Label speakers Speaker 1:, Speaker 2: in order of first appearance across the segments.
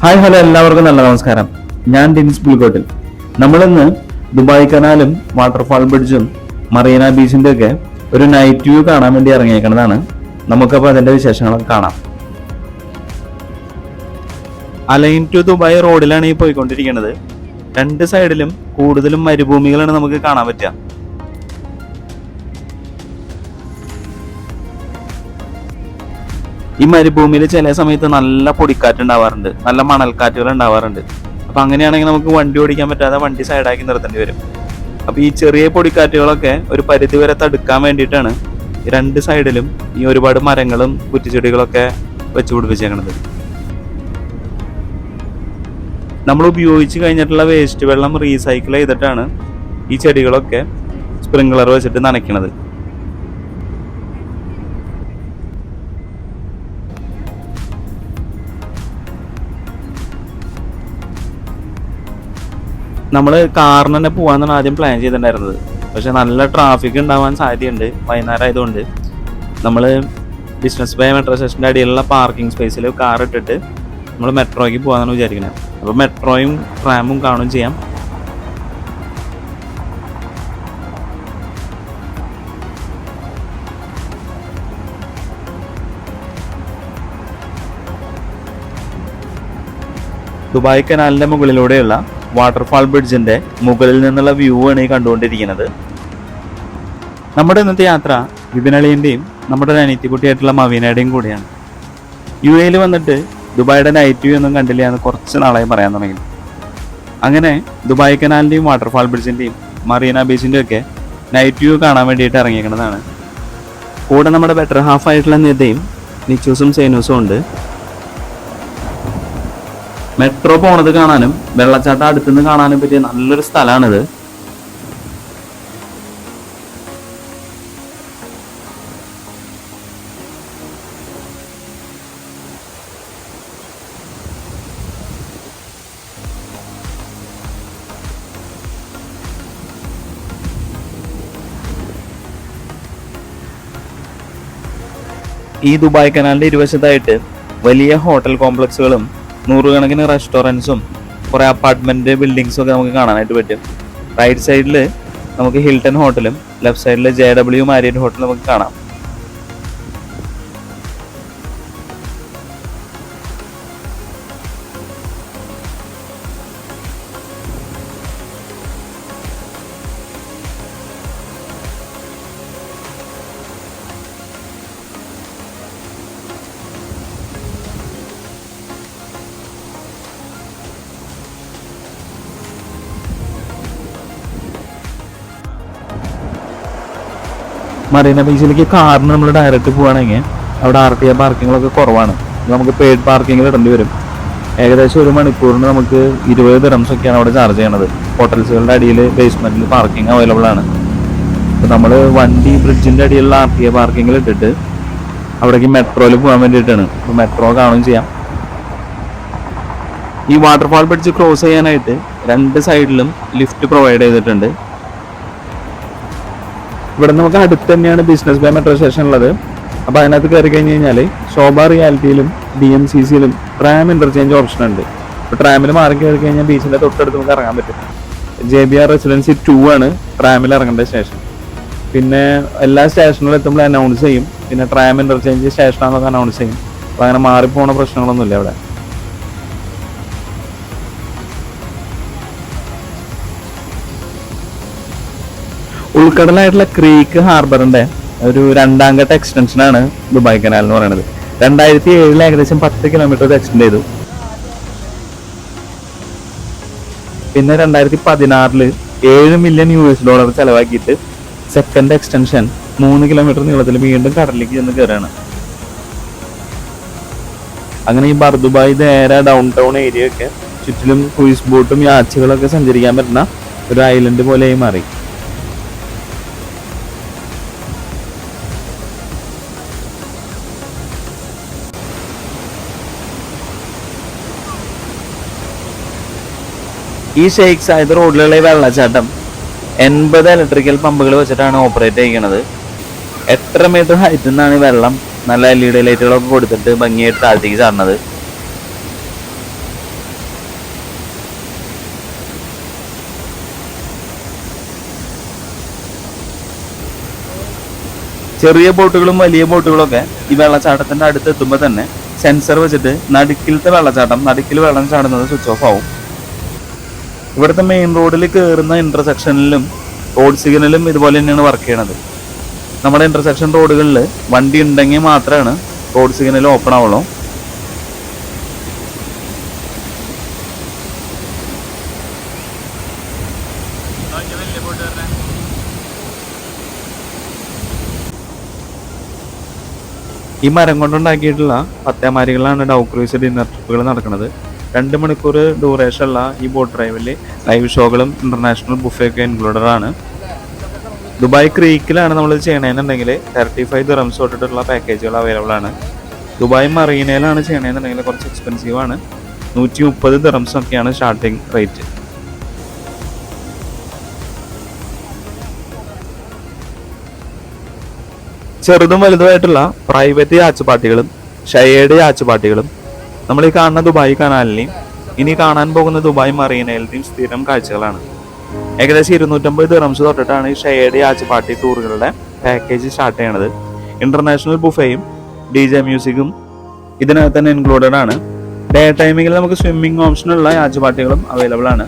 Speaker 1: Hi hello എല്ലാവർക്കും നല്ല നമസ്കാരം. ഞാൻ ഡിൻസ് പുൽക്കോട്ടിൽ. നമ്മളിന്ന് ദുബായ് കനാലും വാട്ടർഫാൾ ബ്രിഡ്ജും മറീന ബീച്ചിന്റെ ഒക്കെ ഒരു നൈറ്റ് വ്യൂ കാണാൻ വേണ്ടി ഇറങ്ങിയേക്കുന്നതാണ്. നമുക്കപ്പോൾ അതിന്റെ വിശേഷങ്ങളൊക്കെ കാണാം. അലൈൻ ടു ദുബായ് റോഡിലാണ് ഈ പോയിക്കൊണ്ടിരിക്കുന്നത്. രണ്ട് സൈഡിലും കൂടുതലും മരുഭൂമികളാണ് നമുക്ക് കാണാൻ പറ്റുക. ഈ മരുഭൂമിയിൽ ചില സമയത്ത് നല്ല പൊടിക്കാറ്റ് ഉണ്ടാവാറുണ്ട്, നല്ല മണൽക്കാറ്റുകൾ ഉണ്ടാവാറുണ്ട്. അപ്പൊ അങ്ങനെയാണെങ്കിൽ നമുക്ക് വണ്ടി ഓടിക്കാൻ പറ്റാതെ വണ്ടി സൈഡാക്കി നിർത്തേണ്ടി വരും. അപ്പൊ ഈ ചെറിയ പൊടിക്കാറ്റുകളൊക്കെ ഒരു പരിധി വരെ തടുക്കാൻ വേണ്ടിയിട്ടാണ് രണ്ട് സൈഡിലും ഈ ഒരുപാട് മരങ്ങളും കുറ്റിച്ചെടികളൊക്കെ വെച്ച് പിടിപ്പിച്ചേക്കണത്. നമ്മൾ ഉപയോഗിച്ച് കഴിഞ്ഞിട്ടുള്ള വേസ്റ്റ് വെള്ളം റീസൈക്കിൾ ചെയ്തിട്ടാണ് ഈ ചെടികളൊക്കെ സ്പ്രിംഗ്ലർ വെച്ചിട്ട് നനയ്ക്കണത്. നമ്മൾ കാറിന് തന്നെ പോകാമെന്നാണ് ആദ്യം പ്ലാൻ ചെയ്തിട്ടുണ്ടായിരുന്നത്. പക്ഷെ നല്ല ട്രാഫിക് ഉണ്ടാവാൻ സാധ്യതയുണ്ട് വൈകുന്നേരം ആയതുകൊണ്ട് നമ്മൾ ബിസിനസ് ബൈ മെട്രോ സ്റ്റേഷൻ്റെ അടിയിലുള്ള പാർക്കിംഗ് സ്പേസിൽ കാർ ഇട്ടിട്ട് നമ്മൾ മെട്രോയ്ക്ക് പോകാമെന്നാണ് വിചാരിക്കുന്നത്. അപ്പോൾ മെട്രോയും ട്രാമും കാണുകയും ചെയ്യാം. ദുബായ് കനാലിൻ്റെ മുകളിലൂടെയുള്ള വാട്ടർഫാൾ ബ്രിഡ്ജിന്റെ മുകളിൽ നിന്നുള്ള വ്യൂ ആണ് ഈ കണ്ടുകൊണ്ടിരിക്കുന്നത്. നമ്മുടെ ഇന്നത്തെ യാത്ര വിപിനളിന്റെയും നമ്മുടെ ഒരു അനിയത്തിക്കുട്ടിയായിട്ടുള്ള മവീനയുടെയും കൂടിയാണ്. UAE വന്നിട്ട് ദുബായിയുടെ നൈറ്റ് വ്യൂ ഒന്നും കണ്ടില്ല എന്ന് കുറച്ച് നാളായി പറയാൻ തുടങ്ങി. അങ്ങനെ ദുബായ് കനാലിന്റെയും വാട്ടർഫാൾ ബ്രിഡ്ജിന്റെയും മറീന ബീച്ചിന്റെയും ഒക്കെ നൈറ്റ് വ്യൂ കാണാൻ വേണ്ടിയിട്ട് ഇറങ്ങിയിരിക്കുന്നതാണ്. കൂടെ നമ്മുടെ ബെറ്റർ ഹാഫ് ആയിട്ടുള്ള നിതയും നിച്ചൂസും സേനൂസും ഉണ്ട്. മെട്രോ പോണത് കാണാനും വെള്ളച്ചാട്ടം അടുത്തുനിന്ന് കാണാനും പറ്റിയ നല്ലൊരു സ്ഥലമാണിത്. ഈ ദുബായ് കനാലിന്റെ ഇരുവശത്തായിട്ട് വലിയ ഹോട്ടൽ കോംപ്ലക്സുകളും നൂറുകണക്കിന് റെസ്റ്റോറൻറ്റ്സും കുറേ അപ്പാർട്ട്മെന്റ് ബിൽഡിങ്സും ഒക്കെ നമുക്ക് കാണാനായിട്ട് പറ്റും. റൈറ്റ് സൈഡിൽ നമുക്ക് ഹിൽട്ടൺ ഹോട്ടലും ലെഫ്റ്റ് സൈഡിൽ JW മാരിയറ്റ് ഹോട്ടലും നമുക്ക് കാണാം. മറീന ബീച്ചിലേക്ക് കാറിന് നമ്മൾ ഡയറക്റ്റ് പോവുകയാണെങ്കിൽ അവിടെ RTA പാർക്കിങ്ങുകളൊക്കെ കുറവാണ്. നമുക്ക് പെയ്ഡ് പാർക്കിങ്ങിൽ ഇടേണ്ടി വരും. ഏകദേശം 1 മണിക്കൂറിന് നമുക്ക് 20 ദിറംസ് ഒക്കെയാണ് അവിടെ ചാർജ് ചെയ്യണത്. ഹോട്ടൽസുകളുടെ അടിയിൽ ബേസ്മെന്റിൽ പാർക്കിംഗ് അവൈലബിൾ ആണ്. അപ്പോൾ നമ്മൾ വണ്ടി ബ്രിഡ്ജിന്റെ അടിയിലുള്ള RTA പാർക്കിങ്ങിൽ ഇട്ടിട്ട് അവിടേക്ക് മെട്രോയിൽ പോകാൻ വേണ്ടിയിട്ടാണ്. അപ്പോൾ മെട്രോ കാണുകയും ചെയ്യാം. ഈ വാട്ടർഫാൾ ബ്രിഡ്ജ് ക്രോസ് ചെയ്യാനായിട്ട് രണ്ട് സൈഡിലും ലിഫ്റ്റ് പ്രൊവൈഡ് ചെയ്തിട്ടുണ്ട്. ഇവിടെ നമുക്ക് അടുത്ത് തന്നെയാണ് ബിസിനസ് ബൈ മെട്രോ സ്റ്റേഷൻ ഉള്ളത്. അപ്പോൾ അതിനകത്ത് കയറി കഴിഞ്ഞ് കഴിഞ്ഞാൽ ശോഭ റിയാലിറ്റിയിലും DMCCയിലും ട്രാം ഇന്റർചേഞ്ച് ഓപ്ഷൻ ഉണ്ട്. അപ്പോൾ ട്രാമിൽ മാറി കയറി കഴിഞ്ഞാൽ ബീച്ചിൻ്റെ തൊട്ടടുത്ത് നമുക്ക് ഇറങ്ങാൻ പറ്റും. JBR റെസിഡൻസി 2 ആണ് ട്രാമിൽ ഇറങ്ങേണ്ട സ്റ്റേഷൻ. പിന്നെ എല്ലാ സ്റ്റേഷനിലും എത്തുമ്പോൾ അനൗൺസ് ചെയ്യും. പിന്നെ ട്രാം ഇന്റർചേഞ്ച് സ്റ്റേഷനാണെന്നൊക്കെ അനൗൺസ് ചെയ്യും. അപ്പോൾ അങ്ങനെ മാറിപ്പോണ പ്രശ്നങ്ങളൊന്നുമില്ല അവിടെ. ഉൾക്കടലായിട്ടുള്ള ക്രീക്ക് ഹാർബറിന്റെ ഒരു 2ാം ഘട്ട എക്സ്റ്റൻഷനാണ് ദുബായ് കനാൽ എന്ന് പറയുന്നത്. 2007 ഏകദേശം 10 കിലോമീറ്റർ എക്സ്റ്റെൻഡ് ചെയ്തു. പിന്നെ 2016 $7 മില്യൺ ചെലവാക്കിയിട്ട് സെക്കൻഡ് എക്സ്റ്റൻഷൻ 3 കിലോമീറ്റർ നീളത്തിൽ വീണ്ടും കടലിലേക്ക് ചെന്ന് കയറുകയാണ്. അങ്ങനെ ഈ ബർദുബായ് നേരെ ഡൗൺ ടൗൺ ഏരിയ ഒക്കെ ചുറ്റിലും ക്രൂയിസ് ബോട്ടും യാച്ചുകളൊക്കെ സഞ്ചരിക്കാൻ പറ്റുന്ന ഒരു ഐലൻഡ് പോലെയായി മാറി. ഈ ഷെയ്ഖ് സയദ് റോഡിലുള്ള ഈ വെള്ളച്ചാട്ടം 80 ഇലക്ട്രിക്കൽ പമ്പുകൾ വെച്ചിട്ടാണ് ഓപ്പറേറ്റ് ചെയ്യുന്നത്. 8 മീറ്റർ ഹൈറ്റിൽ നിന്നാണ് വെള്ളം നല്ല LED ലൈറ്റുകളൊക്കെ കൊടുത്തിട്ട് ഭംഗിയായിട്ട് താഴത്തേക്ക് ചാടുന്നത്. ചെറിയ ബോട്ടുകളും വലിയ ബോട്ടുകളൊക്കെ ഈ വെള്ളച്ചാട്ടത്തിന്റെ അടുത്ത് എത്തുമ്പോൾ തന്നെ സെൻസർ വെച്ചിട്ട് നടുക്കിലത്തെ വെള്ളച്ചാട്ടം, നടുക്കിൽ വെള്ളം ചാടുന്നത് സ്വിച്ച് ഓഫ് ആവും. ഇവിടുത്തെ മെയിൻ റോഡിൽ കയറുന്ന ഇന്റർസെക്ഷനിലും റോഡ് സിഗ്നലും ഇതുപോലെ തന്നെയാണ് വർക്ക് ചെയ്യണത്. നമ്മുടെ ഇന്റർസെക്ഷൻ റോഡുകളിൽ വണ്ടി ഉണ്ടെങ്കിൽ മാത്രമാണ് റോഡ് സിഗ്നൽ ഓപ്പൺ ആവുള്ളൂ. ഈ മരം കൊണ്ടുണ്ടാക്കിയിട്ടുള്ള പത്തേമാരികളാണ് ഡൗ ക്രൂസ് ഡിന്നർ ട്രിപ്പുകൾ നടക്കുന്നത്. 2 മണിക്കൂർ ഡ്യൂറേഷൻ ഉള്ള ഈ ബോട്ട് ഡ്രൈവിൽ ലൈവ് ഷോകളും ഇന്റർനാഷണൽ ബുഫേ ഒക്കെ ഇൻക്ലൂഡഡ് ആണ്. ദുബായ് ക്രീക്കിലാണ് നമ്മൾ ചെയ്യണമെന്നുണ്ടെങ്കിൽ 35 ദിറംസ് തൊട്ടിട്ടുള്ള പാക്കേജുകൾ അവൈലബിൾ ആണ്. ദുബായ് മറീനയിലാണ് ചെയ്യണമെന്നുണ്ടെങ്കിൽ കുറച്ച് എക്സ്പെൻസീവ് ആണ്. 130 ദിറംസ് ഒക്കെയാണ് സ്റ്റാർട്ടിങ് റേറ്റ്. ചെറുതും വലുതുമായിട്ടുള്ള പ്രൈവറ്റ് യാച്ച് പാർട്ടികളും ഷെയർഡ് യാച്ച് പാർട്ടികളും നമ്മൾ ഈ കാണുന്ന ദുബായ് കനാലിനെയും ഇനി കാണാൻ പോകുന്ന ദുബായ് മറീനയിലെയും സ്ഥിരം കാഴ്ചകളാണ്. ഏകദേശം 250 ദിറംസ് തൊട്ടിട്ടാണ് ഈ ഷെയർഡ് യാച്ച് പാർട്ടി ടൂറുകളുടെ പാക്കേജ് സ്റ്റാർട്ട് ചെയ്യണത്. ഇന്റർനാഷണൽ ബുഫേയും DJ മ്യൂസിക്കും ഇതിനകത്ത് തന്നെ ഇൻക്ലൂഡഡ് ആണ്. ഡേ ടൈമിങ്ങിൽ നമുക്ക് സ്വിമ്മിംഗ് ഓപ്ഷനുള്ള യാച്ച് പാർട്ടികളും അവൈലബിൾ ആണ്.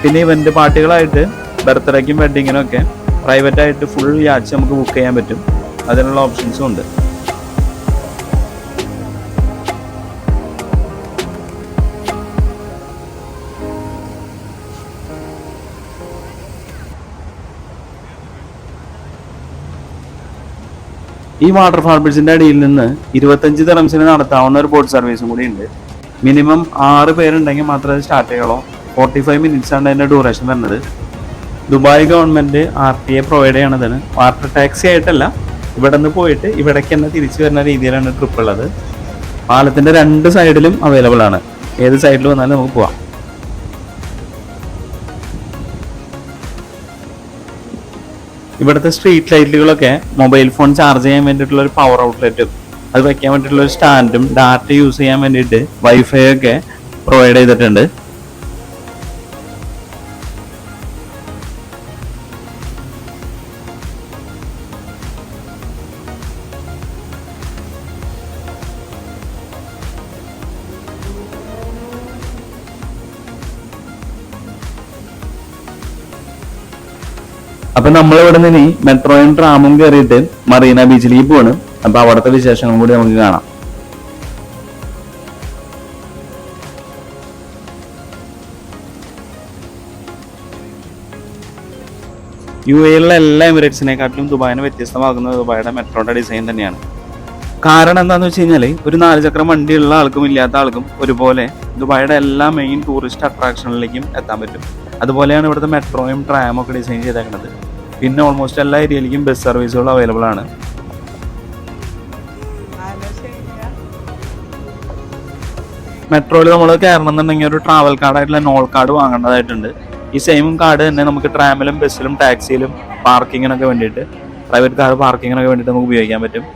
Speaker 1: പിന്നെ ഇവന്റ് പാർട്ടികളായിട്ട് ബർത്ത്ഡേക്കും വെഡിങ്ങിനും ഒക്കെ പ്രൈവറ്റ് ആയിട്ട് ഫുൾ യാച്ച് നമുക്ക് ബുക്ക് ചെയ്യാൻ പറ്റും. അതിനുള്ള ഓപ്ഷൻസും ഉണ്ട്. ഈ വാട്ടർഫാൾ ബ്രിഡ്ജിന്റെ അടിയിൽ നിന്ന് 25 ദിറംസിന് നടത്താവുന്ന ഒരു ബോട്ട് സർവീസും കൂടി ഉണ്ട്. മിനിമം 6 പേരുണ്ടെങ്കിൽ മാത്രമേ സ്റ്റാർട്ട് ചെയ്യുള്ളൂ. 45 മിനിറ്റ്സ് ആണ് അതിന്റെ ഡ്യൂറേഷൻ വരുന്നത്. ദുബായ് ഗവൺമെന്റ് RTA പ്രൊവൈഡ് ചെയ്യണതിന് വാട്ടർ ടാക്സി ആയിട്ടല്ല, ഇവിടെ നിന്ന് പോയിട്ട് ഇവിടേക്ക് തന്നെ തിരിച്ചു വരുന്ന രീതിയിലാണ് ട്രിപ്പ് ഉള്ളത്. പാലത്തിന്റെ 2 സൈഡിലും അവൈലബിൾ ആണ്. ഏത് സൈഡിൽ വന്നാലും നമുക്ക് പോവാം. ഇവിടുത്തെ സ്ട്രീറ്റ് ലൈറ്റുകളൊക്കെ മൊബൈൽ ഫോൺ ചാർജ് ചെയ്യാൻ വേണ്ടിയിട്ടുള്ള ഒരു പവർ ഔട്ട്ലെറ്റും അത് വെക്കാൻ വേണ്ടിയിട്ടുള്ള ഒരു സ്റ്റാൻഡും ഡാറ്റ യൂസ് ചെയ്യാൻ വേണ്ടിയിട്ട് വൈഫൈ ഒക്കെ പ്രൊവൈഡ് ചെയ്തിട്ടുണ്ട്. അപ്പൊ നമ്മളിവിടെ നിന്ന് ഇനി മെട്രോയും ട്രാമും കയറിയിട്ട് മറീന ബീച്ചിലേക്ക് പോവാണ്. അപ്പൊ അവിടുത്തെ വിശേഷങ്ങളും കൂടി നമുക്ക് കാണാം. UAE എല്ലാ എമിറേറ്റ്സിനെക്കാട്ടിലും ദുബായിനെ വ്യത്യസ്തമാക്കുന്നത് ദുബായിയുടെ മെട്രോയുടെ ഡിസൈൻ തന്നെയാണ്. കാരണം എന്താണെന്ന് വെച്ച് കഴിഞ്ഞാൽ ഒരു 4 ചക്രം വണ്ടിയുള്ള ആൾക്കും ഇല്ലാത്ത ആൾക്കും ഒരുപോലെ ദുബായിയുടെ എല്ലാ മെയിൻ ടൂറിസ്റ്റ് അട്രാക്ഷനിലേക്കും എത്താൻ പറ്റും. അതുപോലെയാണ് ഇവിടുത്തെ മെട്രോയും ട്രാമും ഒക്കെ ഡിസൈൻ ചെയ്തേക്കുന്നത്. പിന്നെ ഓൾമോസ്റ്റ് എല്ലാ ഏരിയയിലേക്കും ബസ് സർവീസുകൾ അവൈലബിൾ ആണ്. മെട്രോയിൽ നമ്മൾ കയറണം എന്നുണ്ടെങ്കിൽ ഒരു ട്രാവൽ കാർഡായിട്ടുള്ള നോൾ കാർഡ് വാങ്ങേണ്ടതായിട്ടുണ്ട്. ഈ സെയിം കാർഡ് തന്നെ നമുക്ക് ട്രാമിലും ബസ്സിലും ടാക്സിയിലും പാർക്കിങ്ങിനൊക്കെ വേണ്ടിയിട്ട്, പ്രൈവറ്റ് കാർ പാർക്കിങ്ങിനൊക്കെ വേണ്ടിയിട്ട് നമുക്ക് ഉപയോഗിക്കാൻ പറ്റും.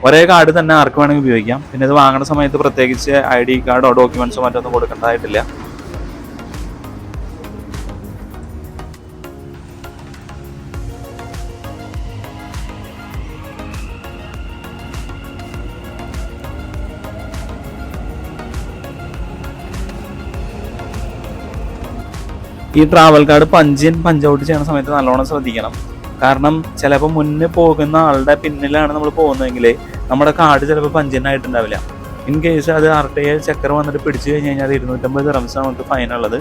Speaker 1: ഒരേ കാർഡ് തന്നെ ആർക്ക് വേണമെങ്കിൽ ഉപയോഗിക്കാം. പിന്നെ ഇത് വാങ്ങുന്ന സമയത്ത് പ്രത്യേകിച്ച് ID കാർഡോ ഡോക്യുമെന്റ്സോ മറ്റൊന്നും കൊടുക്കേണ്ടതായിട്ടില്ല. ഈ ട്രാവൽ കാർഡ് പഞ്ച് ഔട്ട് ചെയ്യുന്ന സമയത്ത് നല്ലോണം ശ്രദ്ധിക്കണം. കാരണം ചിലപ്പോൾ മുന്നേ പോകുന്ന ആളുടെ പിന്നിലാണ് നമ്മൾ പോകുന്നതെങ്കിൽ നമ്മുടെ കാർഡ് ചിലപ്പോൾ പഞ്ചിനായിട്ടുണ്ടാവില്ല. ഇൻ കേസ് അത് RTA ചെക്കർ വന്നിട്ട് പിടിച്ചു കഴിഞ്ഞ് കഴിഞ്ഞാൽ 250 ദിറംസ് നമുക്ക് ഫൈൻ ഉള്ളത്.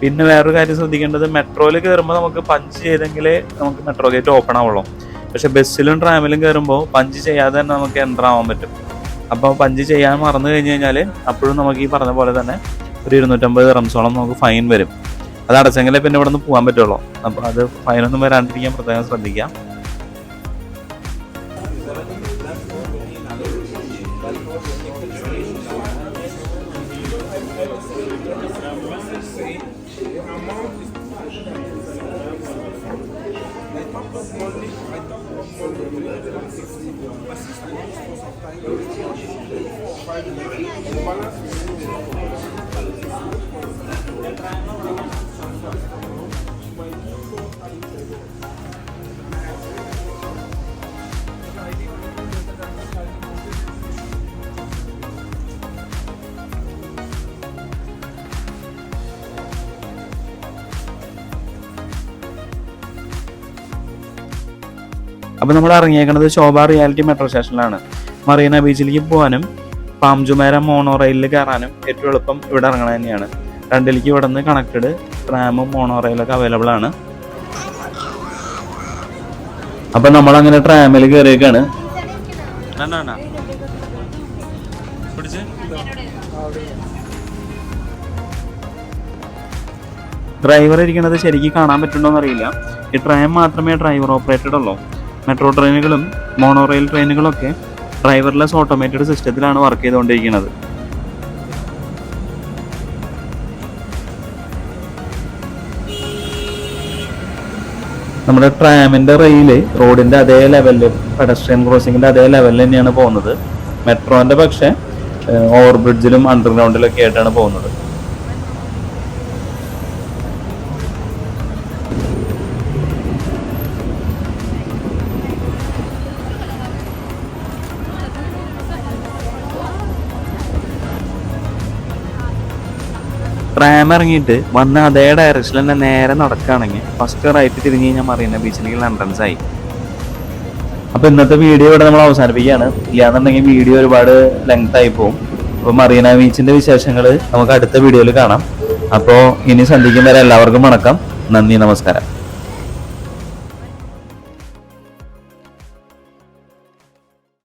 Speaker 1: പിന്നെ വേറൊരു കാര്യം ശ്രദ്ധിക്കേണ്ടത്, മെട്രോയിൽ കയറുമ്പോൾ നമുക്ക് പഞ്ച് ചെയ്തെങ്കിലേ നമുക്ക് മെട്രോ ഗേറ്റ് ഓപ്പൺ ആവുള്ളൂ. പക്ഷെ ബസ്സിലും ട്രാമിലും കയറുമ്പോൾ പഞ്ച് ചെയ്യാതെ തന്നെ നമുക്ക് എൻ്റർ ആവാൻ പറ്റും. അപ്പോൾ പഞ്ച് ചെയ്യാൻ മറന്നു കഴിഞ്ഞ് കഴിഞ്ഞാൽ അപ്പോഴും നമുക്ക് ഈ പറഞ്ഞ പോലെ തന്നെ ഒരു 250 ദിറംസോളം നമുക്ക് ഫൈൻ വരും. അത് അടച്ചെങ്കിലേ പിന്നെ ഇവിടെ നിന്ന് പോകാൻ പറ്റുള്ളൂ. അപ്പോൾ അത് ഫൈനൊന്നും വരാണ്ടിരിക്കാൻ പ്രത്യേകം ശ്രദ്ധിക്കാം. അപ്പോൾ നമ്മൾ ഇറങ്ങിയേക്കുന്നത് ശോഭ റിയാലിറ്റി മെട്രോ സ്റ്റേഷനിലാണ്. മറീന ബീച്ചിലേക്ക് പോകാനും പാംജുമേര മോണോറെയിലിൽ കയറാനും ഏറ്റവും എളുപ്പം ഇവിടെ ഇറങ്ങണത് തന്നെയാണ്. രണ്ടിലേക്ക് ഇവിടെ നിന്ന് കണക്റ്റഡ് ട്രാമും മോണോറെയിലൊക്കെ അവൈലബിൾ ആണ്. അപ്പം നമ്മളങ്ങനെ ട്രാമിൽ കയറിയേക്കാണ്. ഡ്രൈവർ ഇരിക്കുന്നത് ശരിക്കും കാണാൻ പറ്റുന്നുണ്ടോന്ന് അറിയില്ല. ഈ ട്രാം മാത്രമേ ഡ്രൈവർ ഓപ്പറേറ്റഡ് ഉള്ളൂ. മെട്രോ ട്രെയിനുകളും മോണോറെയിൽ ട്രെയിനുകളൊക്കെ ഡ്രൈവർലെസ് ഓട്ടോമേറ്റഡ് സിസ്റ്റത്തിലാണ് വർക്ക് ചെയ്തുകൊണ്ടിരിക്കുന്നത്. നമ്മുടെ ട്രാമിൻ്റെ റെയില് റോഡിൻ്റെ അതേ ലെവലിൽ, പെഡസ്ട്രിയൻ ക്രോസിങ്ങിൻ്റെ അതേ ലെവലിൽ തന്നെയാണ് പോകുന്നത്. മെട്രോൻ്റെ പക്ഷേ ഓവർ ബ്രിഡ്ജിലും അണ്ടർഗ്രൗണ്ടിലൊക്കെ ആയിട്ടാണ് പോകുന്നത്. ട്രാം ഇറങ്ങിയിട്ട് വന്ന് അതേ ഡയറക്ഷനിൽ തന്നെ നേരെ നടക്കുകയാണെങ്കിൽ ഫസ്റ്റ് റൈറ്റ് തിരിഞ്ഞ് കഴിഞ്ഞാൽ മറീന ബീച്ചിലേക്കുള്ള എൻട്രൻസ് ആയി. അപ്പോൾ ഇന്നത്തെ വീഡിയോ ഇവിടെ നമ്മൾ അവസാനിപ്പിക്കുകയാണ്. ഇല്ലാന്നുണ്ടെങ്കിൽ വീഡിയോ ഒരുപാട് ലെങ്ത് ആയി പോകും. അപ്പോൾ മറീന ബീച്ചിൻ്റെ വിശേഷങ്ങൾ നമുക്ക് അടുത്ത വീഡിയോയിൽ കാണാം. അപ്പോൾ ഇനി സന്ധിക്കും വരെ എല്ലാവർക്കും വണക്കം. നന്ദി, നമസ്കാരം.